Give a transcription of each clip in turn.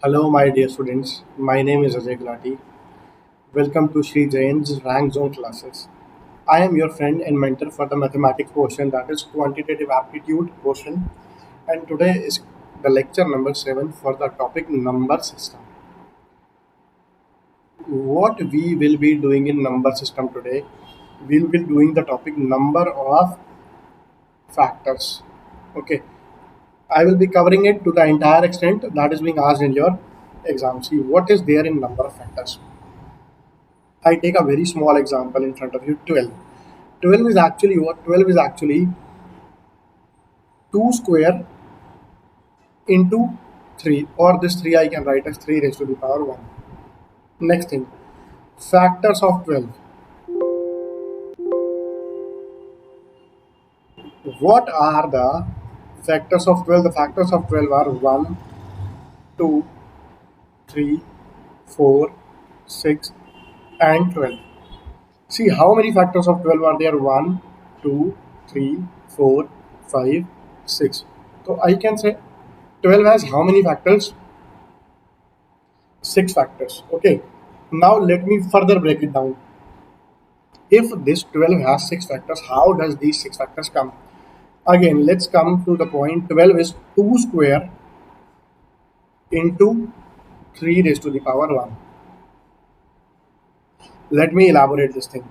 Hello, my dear students. My name is Ajay Gulati. Welcome to Sri Jain's Rank Zone classes. I am your friend and mentor for the mathematics portion, that is quantitative aptitude portion, and today is the lecture number 7 for the topic number system. What we will be doing in number system today, we will be doing the topic number of factors. Okay, I will be covering it to the entire extent that is being asked in your exam. See what is there in number of factors. I take a very small example in front of you 12. 12 is actually what? 12 is actually 2 square into 3, or this 3 I can write as 3 raised to the power 1. Next thing, factors of 12. What are the factors of 12? The factors of 12 are 1, 2, 3, 4, 6, and 12. See how many factors of 12 are there? 1, 2, 3, 4, 5, 6. So I can say 12 has how many factors? 6 factors. Okay. Now let me further break it down. If this 12 has 6 factors, how does these 6 factors come? Again, let's come to the point. 12 is 2 square into 3 raised to the power 1. Let me elaborate this thing.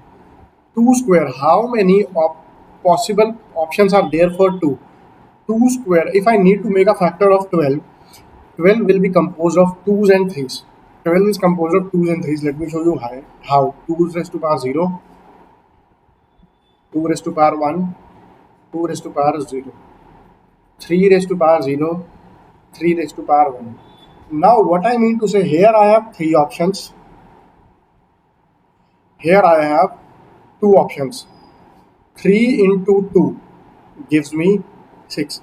2 square, how many possible options are there for 2? 2 square, if I need to make a factor of 12, 12 will be composed of 2's and 3's. 12 is composed of 2's and 3's. Let me show you how. 2 raised to power 0, 2 raised to power 1, 2 raised to power 0, 3 raised to power 0, 3 raised to power 1. Now what I mean to say, here I have 3 options. Here I have 2 options. 3 into 2 gives me 6.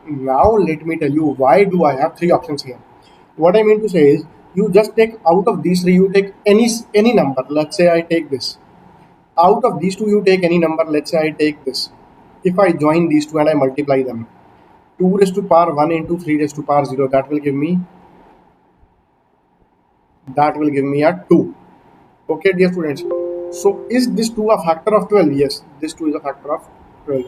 Now let me tell you why do I have 3 options here. What I mean to say is, you just take out of these 3, you take any number. Let's say I take this. Out of these 2, you take any number. Let's say I take this. If I join these 2 and I multiply them, 2 raised to power 1 into 3 raised to power 0, that will give me a 2. Okay, dear students. So is this 2 a factor of 12? Yes, this 2 is a factor of 12.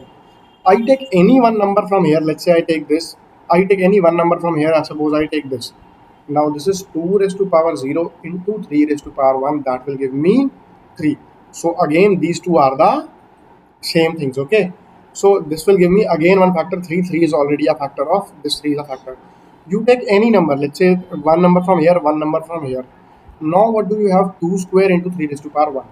I take any one number from here. Let's say I take this. I take any one number from here. I suppose I take this. Now this is 2 raised to power 0 into 3 raised to power 1. That will give me 3. So again, these two are the same things. Okay. So this will give me again one factor. 3. 3 is already a factor of this. 3 is a factor. You take any number. Let's say one number from here, one number from here. Now what do you have? 2 square into 3 raised to power 1.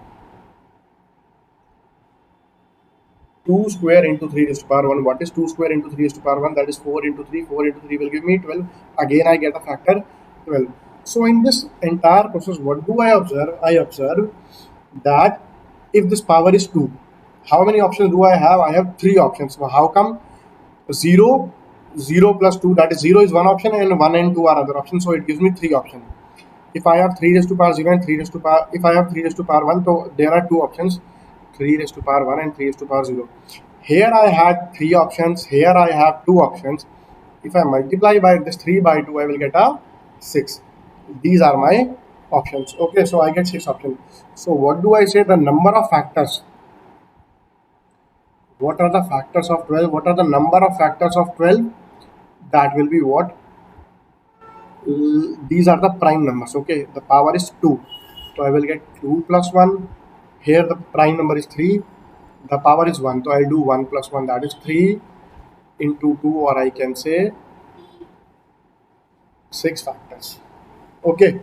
2 square into 3 raised to power 1. What is 2 square into 3 raised to power 1? That is 4 into 3. 4 into 3 will give me 12. Again, I get a factor 12. So in this entire process, what do I observe? I observe that if this power is 2, how many options do I have? I have 3 options. So how come 0, 0 plus 2, that is 0 is one option and 1 and 2 are other options. So it gives me 3 options. If I have 3 raised to power 0 and 3 raised to power, if I have 3 raised to power 1, so there are 2 options, 3 raised to power 1 and 3 raised to power 0. Here I had 3 options, here I have 2 options. If I multiply by this 3 by 2, I will get a 6. These are my options. Okay, so I get 6 options. So what do I say? The number of factors. What are the factors of 12? What are the number of factors of 12? That will be what? These are the prime numbers. Okay, the power is 2, so I will get 2 plus 1. Here the prime number is 3, the power is 1, so I'll do 1 plus 1, that is 3 into 2, or I can say 6 factors. Okay,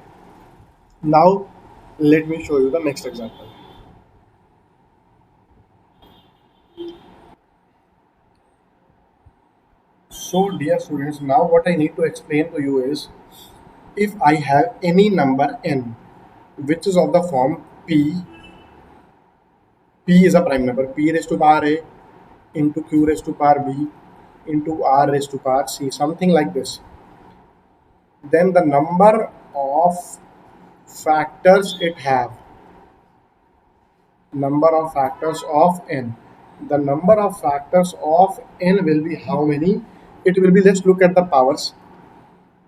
now let me show you the next example. So dear students, now what I need to explain to you is, if I have any number n which is of the form p is a prime number, p raised to power a into q raised to power b into r raised to power c, something like this, then the number of factors it have, number of factors of n, the number of factors of n will be how many? It will be, let's look at the powers.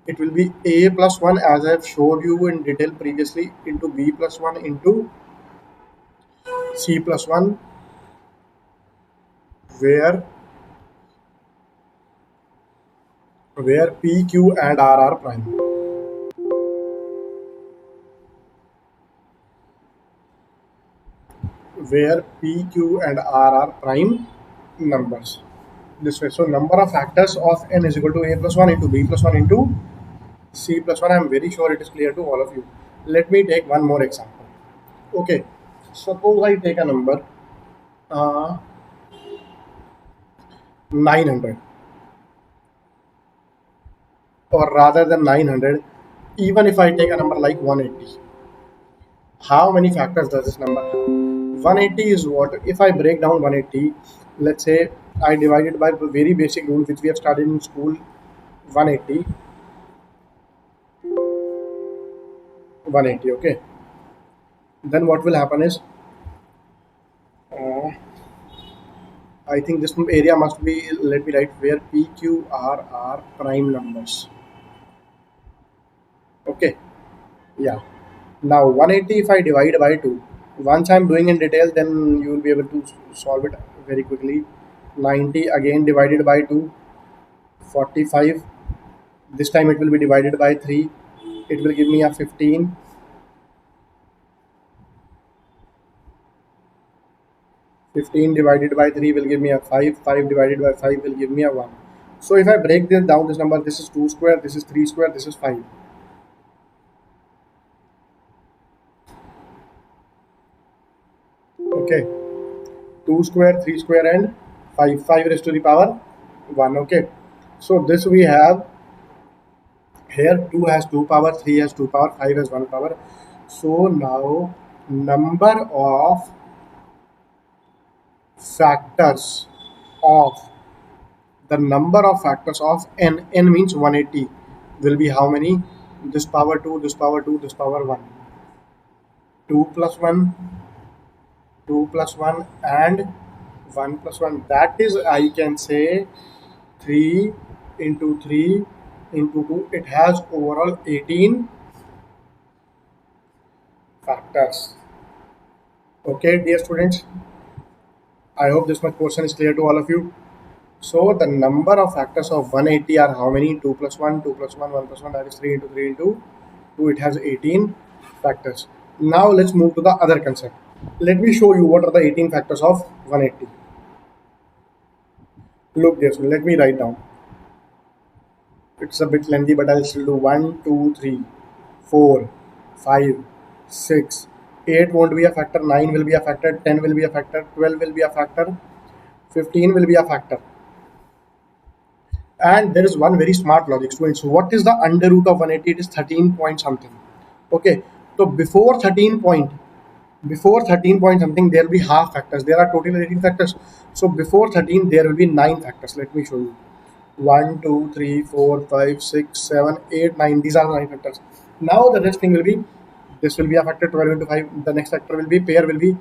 It will be a plus 1 as I have showed you in detail previously into b plus 1 into c plus 1, where p, q and r are prime. Where p, q and r are prime numbers. This way. So number of factors of n is equal to a plus 1 into b plus 1 into c plus 1. I am very sure it is clear to all of you. Let me take one more example. Okay. Suppose I take a number 900, or rather than 900, even if I take a number like 180, how many factors does this number have? 180 is what? If I break down 180, let's say I divide it by the very basic rule which we have studied in school. 180, 180. Okay. Then what will happen is, uh, I think this area must be, let me write, where p, q, r are prime numbers. Okay. Yeah. Now 180 if I divide by 2, once I'm doing in detail, then you will be able to solve it very quickly. 90 again divided by 2, 45. This time it will be divided by 3. It will give me a 15. 15 divided by 3 will give me a 5. 5 divided by 5 will give me a 1. So if I break this down, this number, this is 2 square, this is 3 square, this is 5. Okay. 2 square, 3 square and 5. 5 raised to the power 1. Okay. So this we have here. 2 has 2 power, 3 has 2 power, 5 has 1 power. So now number of factors of n means 180 will be how many? This power 2, this power 2, this power 1. 2 plus 1, 2 plus 1 and 1 plus 1. That is, I can say, 3 into 3 into 2. It has overall 18 factors. Okay, dear students, I hope this much portion is clear to all of you. So the number of factors of 180 are how many? 2 plus 1, 2 plus 1, 1 plus 1, that is 3 into 3 into 2. It has 18 factors. Now let's move to the other concept. Let me show you what are the 18 factors of 180. Look there, so let me write down. It's a bit lengthy, but I'll still do 1, 2, 3, 4, 5, 6, 8 won't be a factor, 9 will be a factor, 10 will be a factor, 12 will be a factor, 15 will be a factor. And there is one very smart logic, students. So what is the under root of 180? It is 13 point something. Okay. So before 13 point something, there will be half factors. There are total 18 factors. So before 13, there will be 9 factors. Let me show you. 1, 2, 3, 4, 5, 6, 7, 8, 9. These are 9 factors. Now the next thing will be, this will be a factor 12 into 5. The next factor will be, pair will be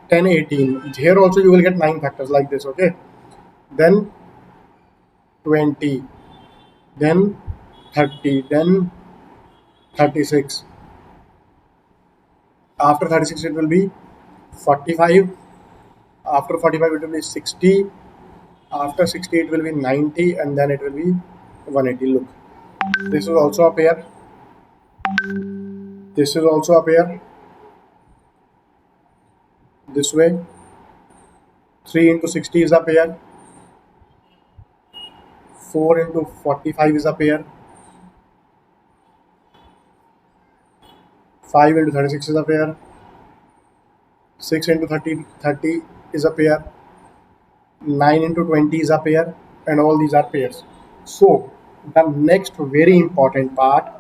10, 18. Here also you will get 9 factors like this. Okay. Then 20, then 30, then 36. After 36 it will be 45. After 45 it will be 60. After 60 it will be 90, and then it will be 180. Look, this is also a pair. This is also a pair. This way, 3 into 60 is a pair. 4 into 45 is a pair. 5 into 36 is a pair. 6 into 30 is a pair. 9 into 20 is a pair, and all these are pairs. So the next very important part,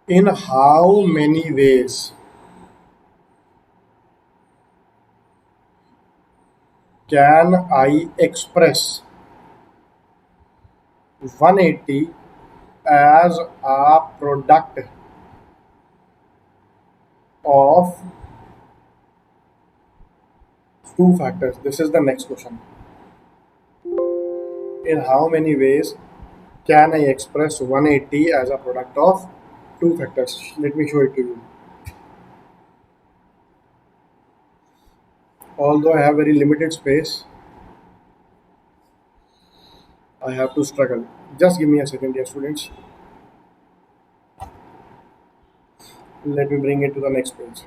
in how many ways can I express 180 as a product of two factors? This is the next question. In how many ways can I express 180 as a product of two factors? Let me show it to you. Although I have very limited space, I have to struggle. Just give me a second, dear students. Let me bring it to the next page.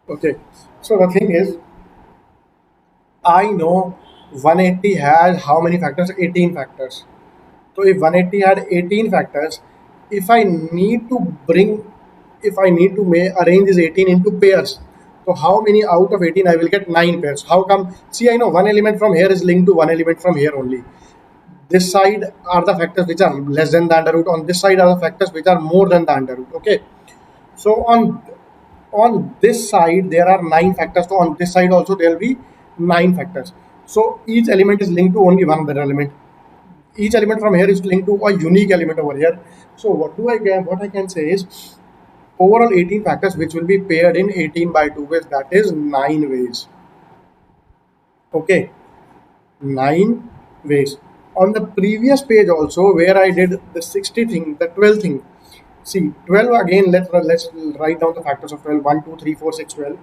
Okay. So the thing is, I know 180 has how many factors? 18 factors. So if 180 had 18 factors, if I need to bring, if I need to arrange these 18 into pairs, so how many out of 18 I will get 9 pairs? How come? See, I know one element from here is linked to one element from here only. This side are the factors which are less than the under root. On this side are the factors which are more than the under root. Okay. So on this side there are 9 factors. So on this side also there will be 9 factors. So each element is linked to only one other element. Each element from here is linked to a unique element over here. So what do I get? What I can say is overall 18 factors which will be paired in 18 by 2 ways. That is 9 ways. Okay, 9 ways. On the previous page also where I did the 60 thing, the 12 thing. See 12 again. Let's write down the factors of 12. 1, 2, 3, 4, 6, 12.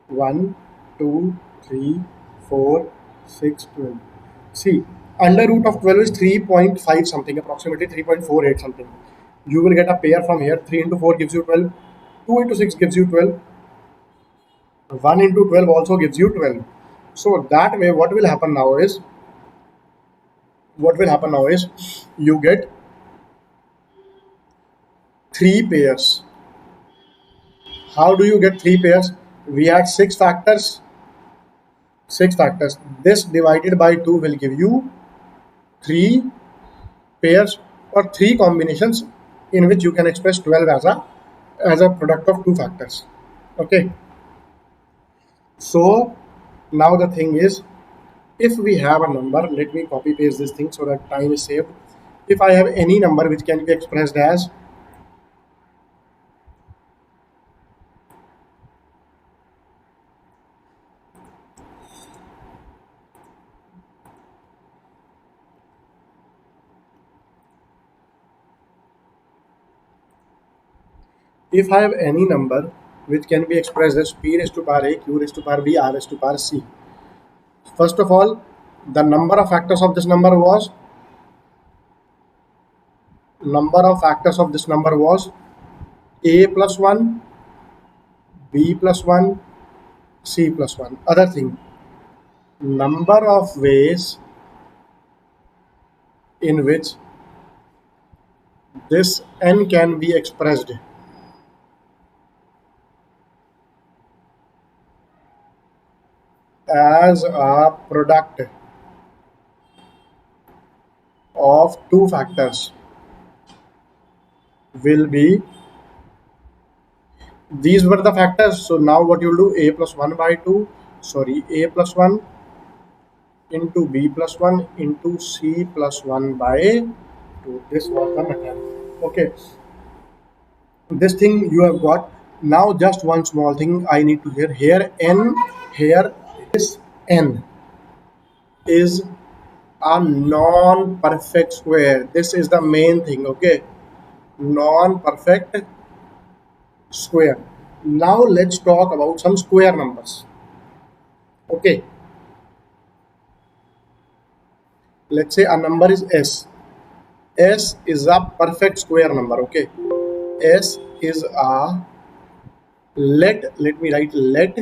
1, 2, 3, 4, 6, 12. See, under root of 12 is 3.5 something, approximately 3.48 something. You will get a pair from here. 3 into 4 gives you 12. 2 into 6 gives you 12. 1 into 12 also gives you 12. So that way, what will happen now is you get 3 pairs. How do you get 3 pairs? We had 6 factors. 6 factors. This divided by 2 will give you 3 pairs or 3 combinations in which you can express 12 as a product of 2 factors. Okay. So now the thing is, if we have a number, let me copy paste this thing so that time is saved. If I have any number which can be expressed as if I have any number which can be expressed as p raised to power a, q raised to power b, r raised to power c. First of all, the number of factors of this number was a plus 1, b plus 1, c plus 1. Other thing, number of ways in which this n can be expressed as a product of 2 factors will be, these were the factors. So now what you'll do, a plus 1 by 2, sorry, a plus 1 into b plus 1 into c plus 1 by 2. This was the method. Okay, this thing you have got. Now just one small thing I need to hear here. Here this n is a non-perfect square. This is the main thing. Okay, non-perfect square. Now let's talk about some square numbers. Okay, let's say a number is s. S is a perfect square number. Okay, s is a, let me write, let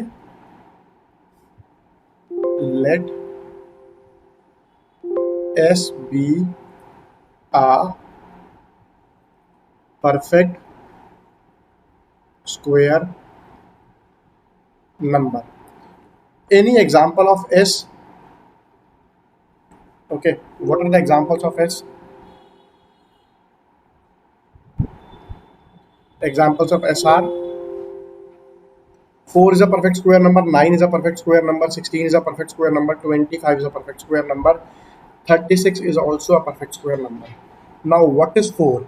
s be a perfect square number. Any example of s? Okay, what are the examples of s? Examples of s are 4 is a perfect square number, 9 is a perfect square number, 16 is a perfect square number, 25 is a perfect square number, 36 is also a perfect square number. Now what is 4?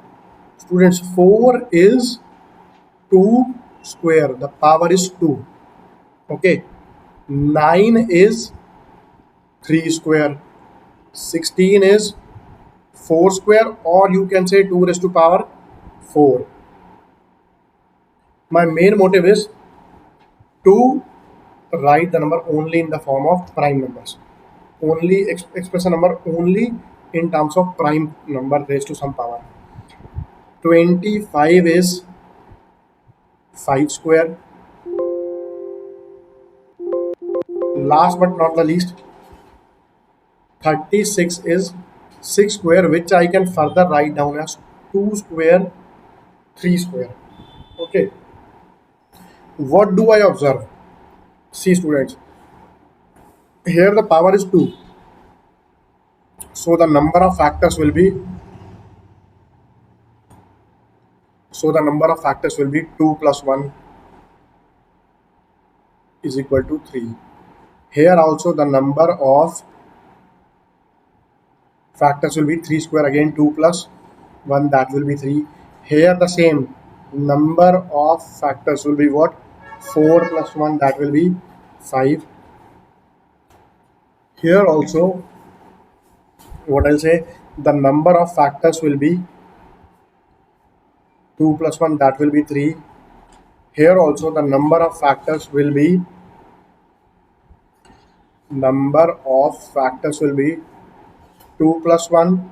Students, 4 is 2 square, the power is 2. Okay, 9 is 3 square, 16 is 4 square, or you can say 2 raised to power 4. My main motive is to write the number only in the form of prime numbers. Only express a number only in terms of prime number raised to some power. 25 is 5 square. Last but not the least, 36 is 6 square, which I can further write down as 2 square, 3 square. Okay. What do I observe? See, students, here the power is 2. So the number of factors will be 2 plus 1 is equal to 3. Here also the number of factors will be 3 square, again 2 plus 1, that will be 3. Here the same number of factors will be what? 4 plus 1, that will be 5. Here also, what I'll say, the number of factors will be 2 plus 1, that will be 3. Here also the number of factors will be 2 plus 1,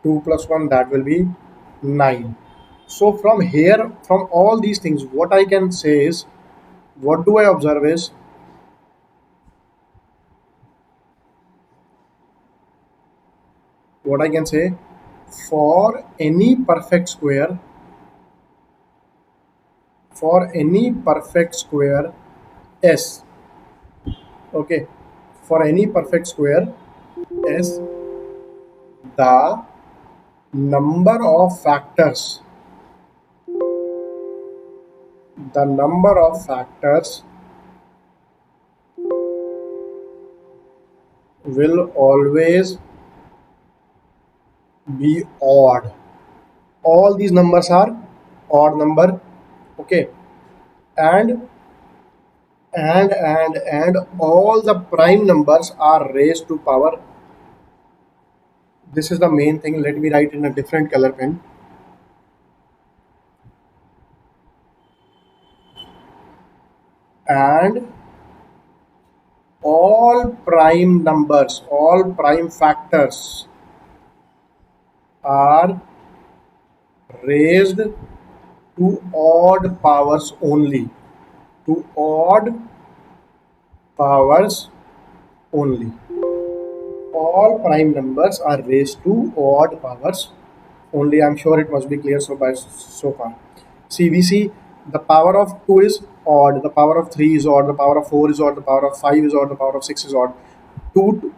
2 plus 1, that will be 9. So from here, from all these things, what I can say is, what do I observe is, what I can say, for any perfect square, S, okay, for any perfect square S, the number of factors will always be odd. All these numbers are odd number, okay, and all the prime numbers are raised to power. This is the main thing. Let me write in a different color pen. And all prime numbers, all prime factors are raised to odd powers only. To odd powers only. All prime numbers are raised to odd powers only. I'm sure it must be clear so far. See, we see the power of 2 is odd, the power of 3 is odd, the power of 4 is odd, the power of 5 is odd, the power of 6 is odd. Two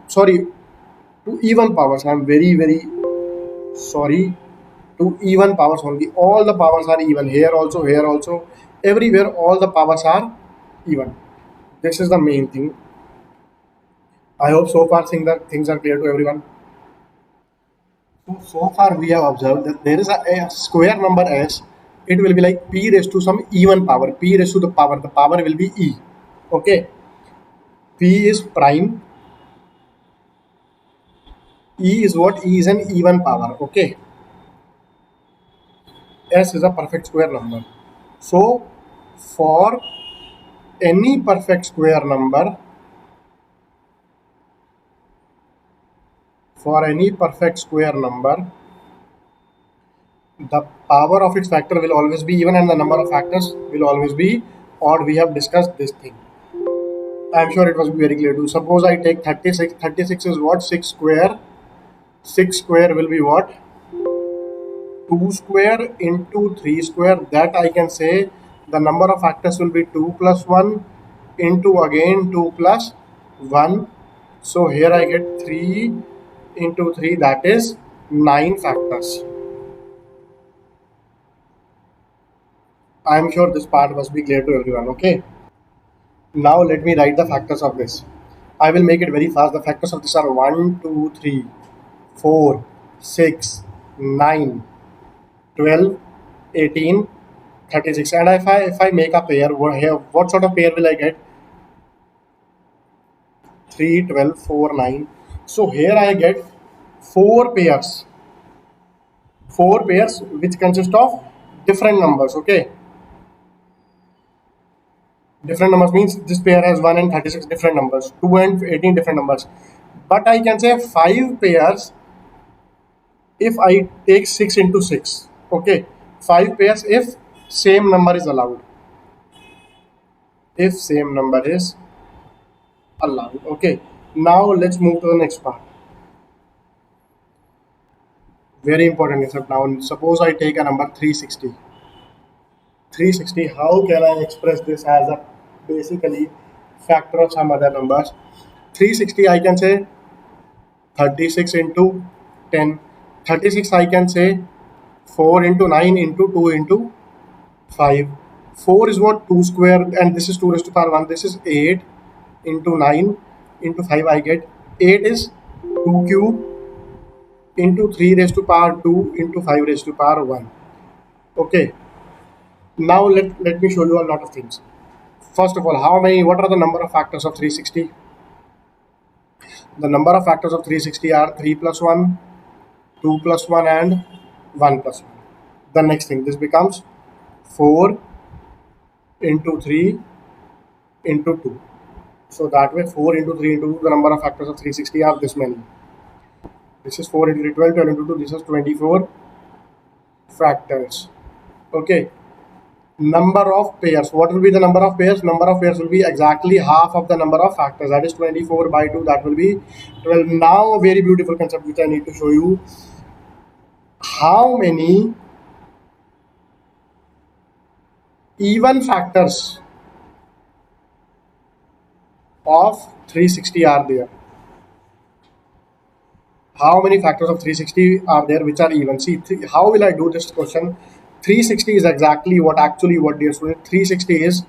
even powers. I'm very, very sorry. To even powers only. All the powers are even. Here also, everywhere, all the powers are even. This is the main thing. I hope so far things are clear to everyone. So far we have observed that there is a square number S. It will be like p raised to some even power. P raised to the power. The power will be e. Okay. P is prime. E is what? E is an even power. Okay. S is a perfect square number. So for any perfect square number, the power of its factor will always be even and the number of factors will always be odd. We have discussed this thing. I'm sure it was very clear to you. Suppose I take 36. 36 is what? 6 square. 6 square will be what? 2 square into 3 square. That I can say the number of factors will be 2 plus 1 into again 2 plus 1. So here I get 3 into 3, that is 9 factors. I'm sure this part must be clear to everyone. Okay. Now let me write the factors of this. I will make it very fast. The factors of this are 1, 2, 3, 4, 6, 9, 12, 18, 36. And if I make a pair, what sort of pair will I get? 3, 12, 4, 9. So here I get four pairs, which consist of different numbers. Okay, different numbers means this pair has 1 and 36 different numbers, 2 and 18 different numbers. But I can say 5 pairs if I take 6 into 6. Okay, 5 pairs if same number is allowed. If same number is allowed. Okay, now let's move to the next part. Very important concept. Now suppose I take a number 360. 360, how can I express this as a basically factor of some other numbers? 360 I can say 36 into 10. 36 I can say 4 into 9 into 2 into 5. 4 is what? 2 square, and this is 2 raised to power 1. This is 8 into 9 into 5. I get 8 is 2 cube into 3 raised to power 2 into 5 raised to power 1. Okay. Now let me show you a lot of things. First of all, what are the number of factors of 360? The number of factors of 360 are 3 plus 1, 2 plus 1 and 1 plus 1. The next thing, this becomes 4 into 3 into 2. So that way 4 into 3 into 2, the number of factors of 360 are this many. This is 4 into 12, 12 into 2, this is 24 factors. Okay. Number of pairs. What will be the number of pairs? Number of pairs will be exactly half of the number of factors. That is 24 by 2. That will be 12. Now a very beautiful concept which I need to show you. How many even factors of 360 are there? How many factors of 360 are there which are even? See, how will I do this question? 360 is exactly what dear student, 360 is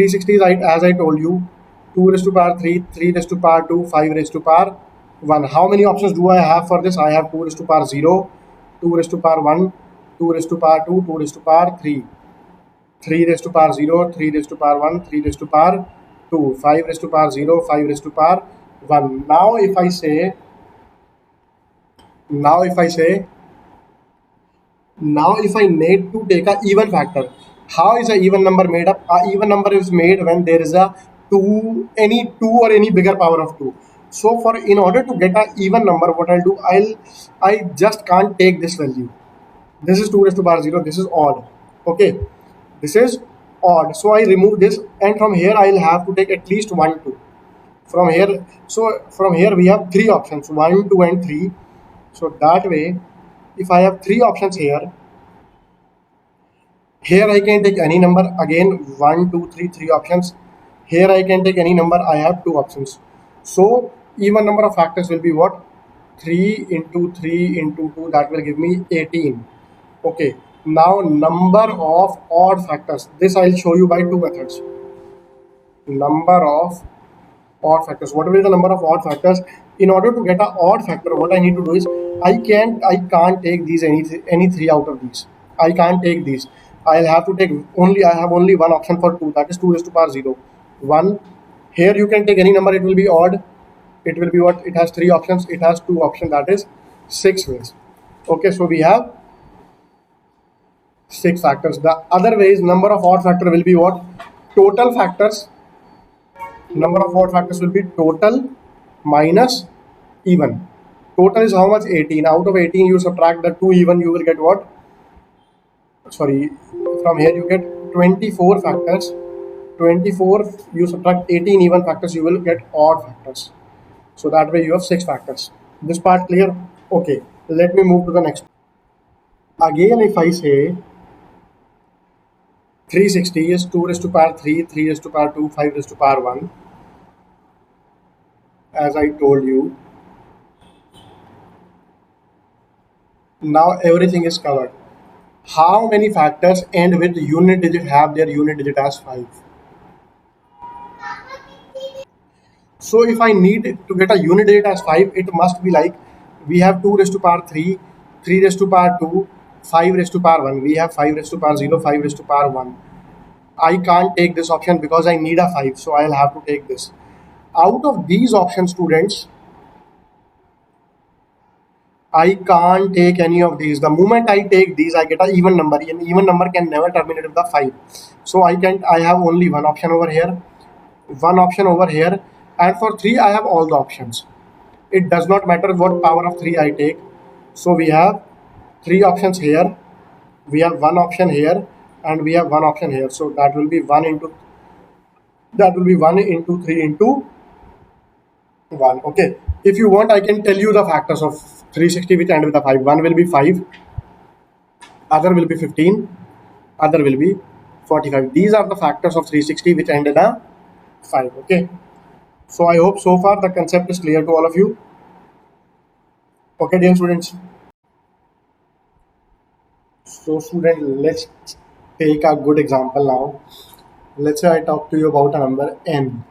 as I told you, 2 raised to power 3, 3 raised to power 2, 5 raised to power 1. How many options do I have for this? I have 2 raised to power 0, 2 raised to power 1, 2 raised to power 2, 2 raised to power 3, 3 raised to power 0, 3 raised to power 1, 3 raised to power 2, 5 raised to power 0, 5 raised to power 1. Now if I say, now if I need to take a even factor, how is a even number made up? A even number is made when there is a any two or any bigger power of 2. So in order to get a even number, what I'll do, I just can't take this value. This is 2 raised to power 0, this is odd. Okay, this is odd. So I remove this, and from here I'll have to take at least 1, 2. From here we have 3 options, 1, 2 and 3. So that way, if I have 3 options here I can take any number. Again, 1, 2, 3, 3 options. Here I can take any number. I have 2 options. So even number of factors will be what? 3 into 3 into 2. That will give me 18. Okay. Now number of odd factors. This I'll show you by 2 methods. Number of odd factors. What will be the number of odd factors? In order to get an odd factor, what I need to do is I can't take these any 3 out of these. I can't take these. I'll have to take I have only one option for 2, that is 2 raised to power 0. 1. Here you can take any number, it will be odd. It will be what? It has 3 options, it has 2 options, that is 6 ways. Okay, so we have 6 factors. The other ways, number of odd factor will be what? Total factors. Number of odd factors will be total minus even. Total is how much? 18. Out of 18 you subtract the 2 even, you will get what? Sorry, from here you get 24 factors. 24, you subtract 18 even factors, you will get odd factors. So that way you have 6 factors. This part clear? Okay, let me move to the next. Again, if I say 360 is 2 raised to power 3, 3 raised to power 2, 5 raised to power 1. As I told you, now everything is covered. How many factors end with unit digit have their unit digit as 5? So if I need to get a unit digit as 5, it must be like we have 2 raised to power 3, 3 raised to power 2, 5 raised to power 1. We have 5 raised to power 0, 5 raised to power 1. I can't take this option because I need a 5, so I'll have to take this. Out of these options, students, I can't take any of these. The moment I take these, I get an even number. An even number can never terminate with the 5. So I can I have only one option over here, one option over here, and for 3 I have all the options. It does not matter what power of 3 I take. So we have 3 options here, we have one option here, and we have one option here. So that will be 1 into 3 into 1. Okay. If you want, I can tell you the factors of 360 which end with a 5. One will be 5, other will be 15, other will be 45. These are the factors of 360 which end in a 5. Okay. So I hope so far the concept is clear to all of you. Okay, dear students. So student, let's take a good example now. Let's say I talk to you about a number n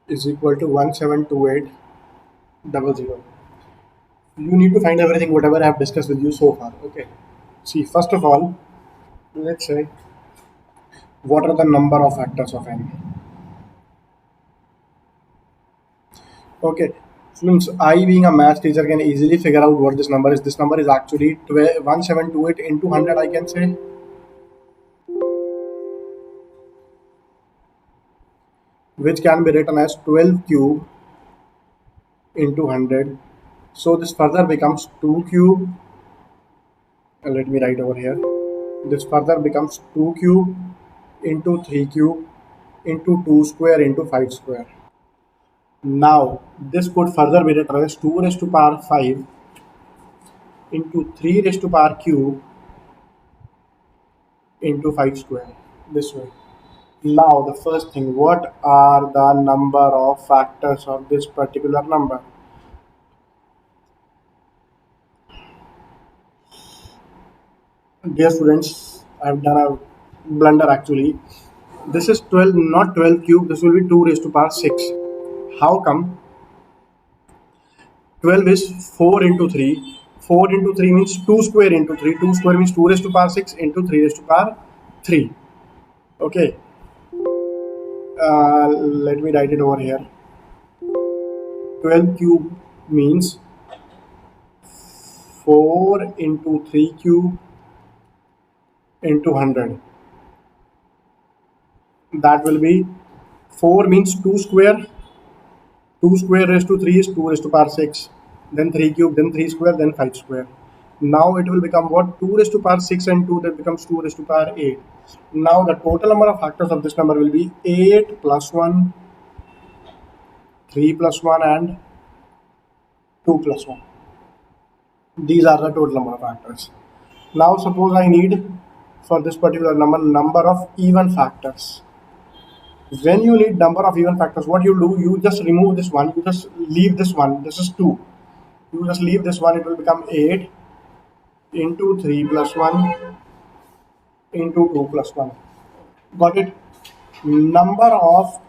is equal to 172800. You need to find everything whatever I have discussed with you so far. Okay. See, first of all, let's say what are the number of factors of n. Okay. Since I being a math teacher can easily figure out what this number is. This number is actually 1728 into 100, I can say, which can be written as 12 cube into 100. So this further becomes 2 cube. Let me write over here. This further becomes 2 cube into 3 cube into 2 square into 5 square. Now this could further be written as 2 raised to power 5 into 3 raised to power cube into 5 square, this way. Now the first thing, what are the number of factors of this particular number? Dear students, I've done a blunder actually. This is 12, not 12 cube, this will be 2 raised to power 6. How come? 12 is 4 into 3. 4 into 3 means 2 square into 3. 2 square means 2 raised to power 6 into 3 raised to power 3. Okay. Let me write it over here. 12 cube means 4 into 3 cube into 100. That will be 4 means 2 square. 2 square raised to 3 is 2 raised to power 6. Then 3 cube, then 3 square, then 5 square. Now it will become what? 2 raised to power 6 and 2, that becomes 2 raised to power 8. Now the total number of factors of this number will be 8 plus 1, 3 plus 1, and 2 plus 1. These are the total number of factors. Now suppose I need for this particular number of even factors. When you need number of even factors, what you do, you just remove this one, you just leave this one. This is 2. You just leave this one, it will become 8 into 3 plus 1 into 2 plus 1. Got it? Number of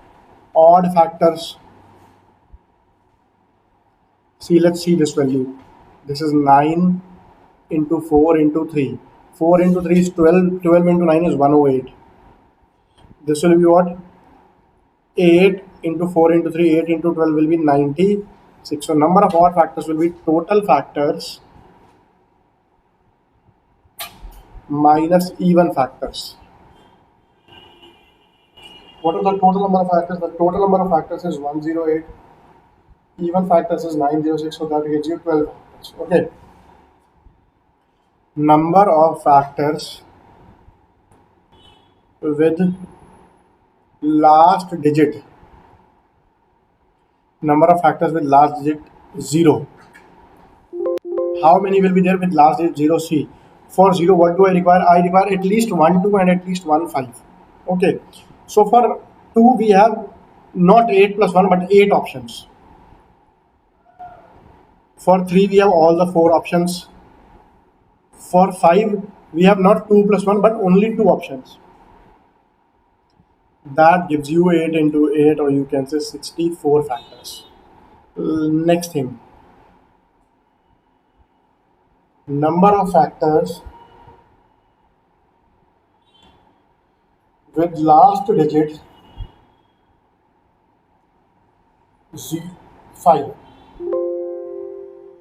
odd factors. See, let's see this value. This is 9 into 4 into 3. 4 into 3 is 12. 12 into 9 is 108. This will be what? 8 into 4 into 3. 8 into 12 will be 96. So number of odd factors will be total factors minus even factors. What is the total number of factors? The total number of factors is 108. Even factors is 906. So that gives you 12 factors. Okay. Number of factors with last digit. Number of factors with last digit 0. How many will be there with last digit 0? See, for 0, what do I require? I require at least 1 2 and at least 1 5. Okay. So for 2, we have not 8 plus 1 but 8 options. For 3, we have all the 4 options. For 5, we have not 2 plus 1 but only 2 options. That gives you 8 into 8, or you can say 64 factors. Next thing, number of factors with last digit 5.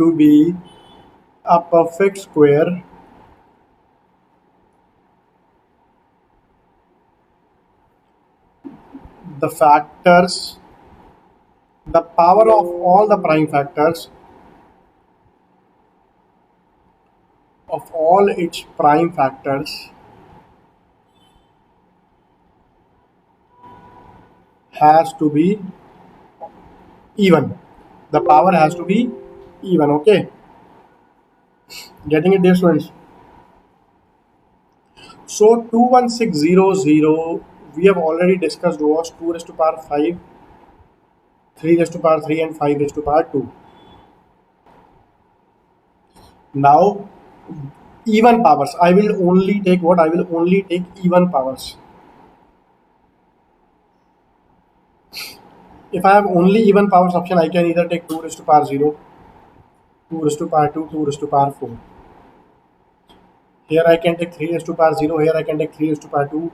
to be a perfect square, the factors, the power of all the prime factors of all its prime factors has to be even. The power has to be even. Okay, getting it, dear students? So 21600 we have already discussed was 2 raised to power 5, 3 raised to power 3 and 5 raised to power 2. Now even powers, I will only take what? I will only take even powers. If I have only even powers option, I can either take 2 raised to power 0, 2 raised to power 2, 2 raised to power 4. Here I can take 3 raised to power 0, here I can take 3 raised to power 2.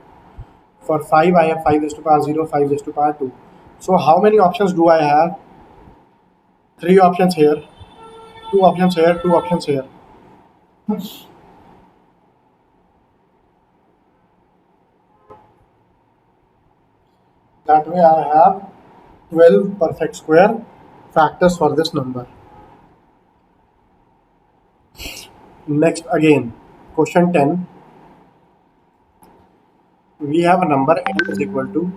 For 5 I have 5 raised to power 0, 5 raised to power 2. So how many options do I have? 3 options here, 2 options here, 2 options here. That way I have 12 perfect square factors for this number. Next again, question 10. We have a number n is equal to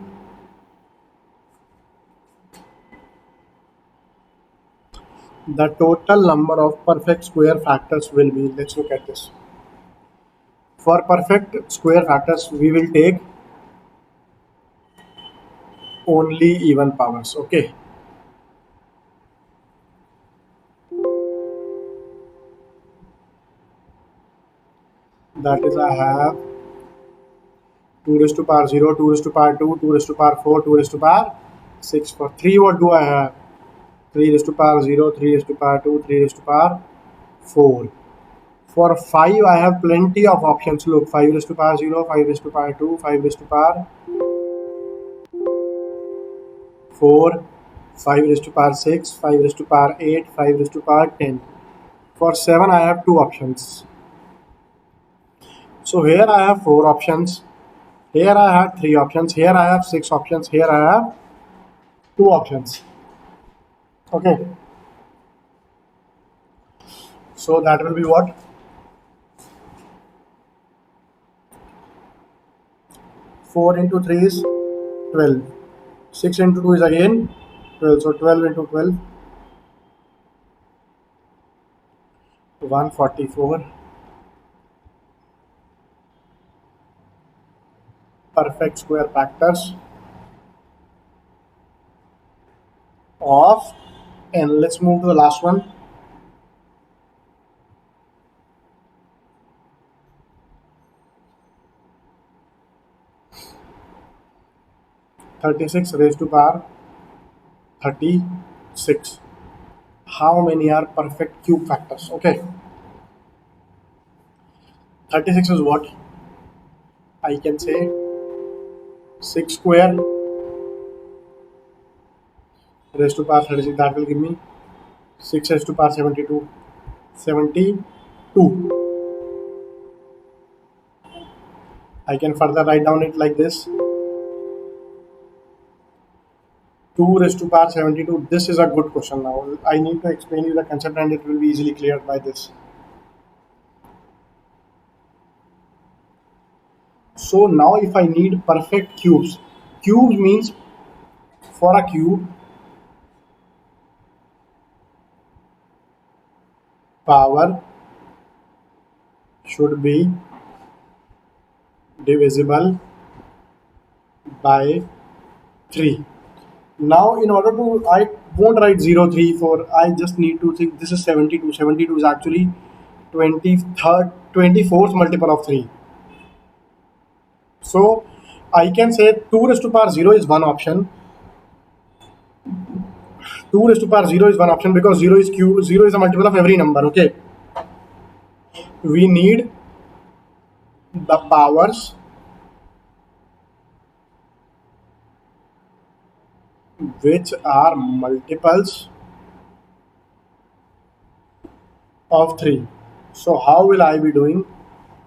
the total number of perfect square factors will be. Let's look at this. For perfect square factors, we will take only even powers. Okay. That is, I have 2 raised to power 0, 2 raised to power 2, 2 raised to power 4, 2 raised to power 6. For 3, what do I have? 3 raised to power 0, 3 raised to power 2, 3 raised to power 4. For 5, I have plenty of options. Look, 5 raised to power 0, 5 raised to power 2, 5 raised to power 4, 5 raised to power 6, 5 raised to power 8, 5 raised to power 10. For 7, I have 2 options. So here I have 4 options. Here I have 3 options. Here I have 6 options. Here I have 2 options. Okay. So that will be what? 4 into 3 is 12. 6 into 2 is again 12. So 12 into 12, 144 perfect square factors of, and let's move to the last one. 36 raised to power 36. How many are perfect cube factors? Okay. 36 is what? I can say 6 square raised to power 36. That will give me 6 raised to power 72. 72. I can further write down it like this. 2 raised to power 72. This is a good question now. I need to explain you the concept and it will be easily cleared by this. So now if I need perfect cubes, cubes means for a cube, power should be divisible by 3. Now in order to, I won't write 0, 3, 4. I just need to think this is 72. 72 is actually 23rd, 24th multiple of 3. So I can say 2 raised to power 0 is one option. 2 raised to power 0 is one option because 0 is q, 0 is a multiple of every number. Okay. We need the powers which are multiples of 3. So how will I be doing?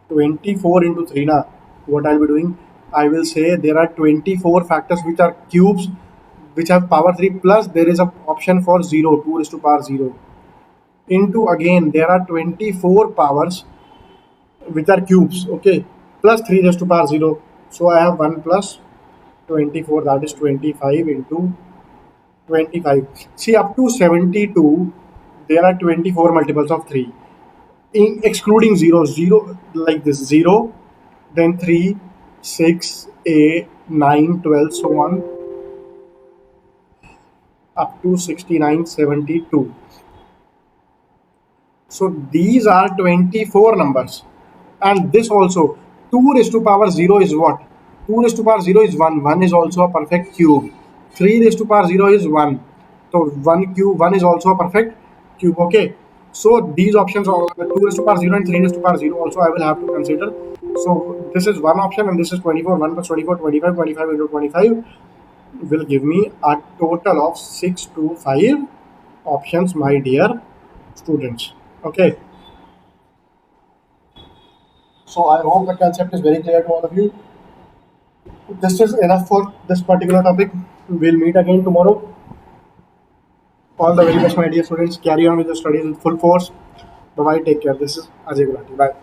24 into 3 now. What I'll be doing? I will say there are 24 factors which are cubes which have power 3, plus there is an option for 0, 2 raised to power 0, into again there are 24 powers which are cubes, okay, plus 3 raised to power 0. So I have 1 plus 24, that is 25 into 25. See, up to 72 there are 24 multiples of 3, excluding 0, 0 like this, 0, then 3, 6, 8, 9, 12, so on, up to 69, 72. So these are 24 numbers. And this also, 2 raised to power 0 is what? 2 raised to power 0 is 1. 1 is also a perfect cube. 3 raised to power 0 is 1. So 1 cube, 1 is also a perfect cube. Okay. So these options are 2 raised to power 0 and 3 raised to power 0 also I will have to consider. So this is one option and this is 24. 1 plus 24, 25, 25 into 25 will give me a total of 6 to 5 options, my dear students. Okay. So I hope the concept is very clear to all of you. This is enough for this particular topic. We'll meet again tomorrow. All the very best, my dear students. Carry on with your studies with full force. Bye bye. Take care. This is Ajay Gulati. Bye.